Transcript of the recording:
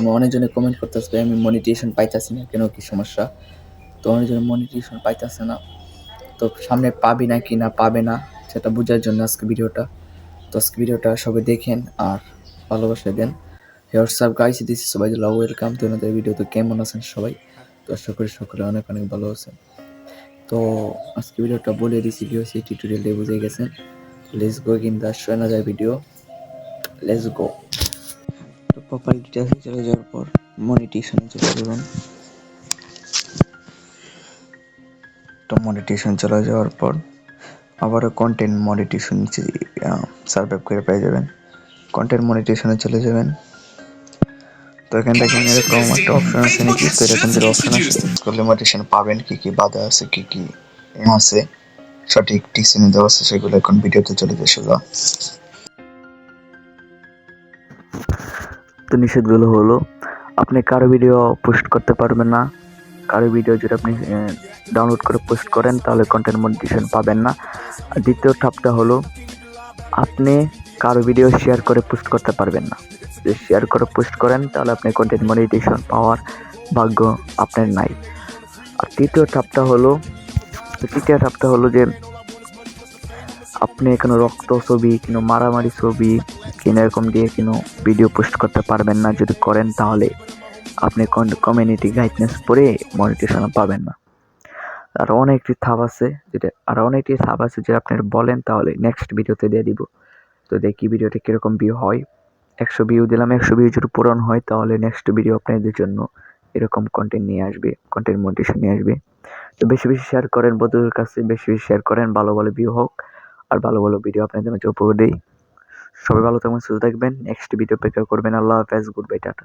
আমি অনেকজনে কমেন্ট করতেছে আমি মনিটাইজেশন পাইতাছি না, কেন কি সমস্যা? তো অনেকজনে মনিটাইজেশন পাইতাছে না, তো সামনে পাবি না কি না পাবে না সেটা বোঝার জন্য আজকে ভিডিওটা। তো আজকে ভিডিওটা সবাই দেখেন আর ভালোবাসা দেন। What's up guys, this is Subaidullah, welcome to another video. তো কেমন আছেন সবাই? তো আশা করি সকলে অনেক অনেক ভালো আছেন। তো আজকে ভিডিওটা বলে দিছি কি হয়েছে, টিউটোরিয়াল দিয়ে বুঝে গেছেন। Let's go in the another video, let's go. তো প্রোফাইল ডিটেলসে চলে যাওয়ার পর মনিটাইজেশনে চলে যাবেন। তো মনিটাইজেশন চলে যাওয়ার পর আবারও কন্টেন্ট মনিটাইজেশন নিচে সার্ভাইভ করে পেয়ে যাবেন। কন্টেন্ট মনিটাইজেশনে চলে যাবেন। তো এখান থেকে এরকম একটা অপশন আছে নাকি, তো এরকম যে অপশন আছে করলে মনিটাইজেশন পাবেন, কি কি বাধা আছে, কি কি আছে সঠিক টিক্সিনে দেওয়া আছে, সেগুলো এখন ভিডিওতে চলে যায় সোজা। তো নিষেধগুলো হলো, আপনি কারো ভিডিও পোস্ট করতে পারবেন না। কারো ভিডিও যদি আপনি ডাউনলোড করে পোস্ট করেন তাহলে কন্টেন্ট মনিটাইজেশন পাবেন না। আর দ্বিতীয় ধাপটা হলো, আপনি কারো ভিডিও শেয়ার করে পোস্ট করতে পারবেন না। যদি শেয়ার করে পোস্ট করেন তাহলে আপনি কন্টেন্ট মনিটাইজেশন পাওয়ার ভাগ্য আপনার নাই। আর তৃতীয় ধাপটা হলো যে আপনি কোনো রক্ত ছবি, কোনো মারামারি ছবি, কিনো এরকম দিয়ে কোনো ভিডিও পোস্ট করতে পারবেন না। যদি করেন তাহলে আপনি কমিউনিটি গাইডলাইন্স পড়ে মনিটাইজেশন পাবেন না। আরও অনেকটি ধাপ আছে যেটা আপনি বলেন তাহলে নেক্সট ভিডিওতে দিয়ে দিব। তো দেখি ভিডিওটা কীরকম ভিউ হয়। 100 ভিউ দিলাম, 100 ভিউ যদি পূরণ হয় তাহলে নেক্সট ভিডিও আপনাদের জন্য এরকম কন্টেন্ট মনিটাইজেশন নিয়ে আসবে। তো বেশি বেশি শেয়ার করেন বন্ধুদের কাছে, বেশি বেশি শেয়ার করেন, ভালো ভালো ভিউ হোক আর ভালো ভালো ভিডিও আপনাদের মাঝে উপহার দেই। সবাই ভালো থাকবেন, সুস্থ থাকবেন, নেক্সট ভিডিও অপেক্ষা করবেন। আল্লাহ হাফেজ, গুড বাই, টাটা।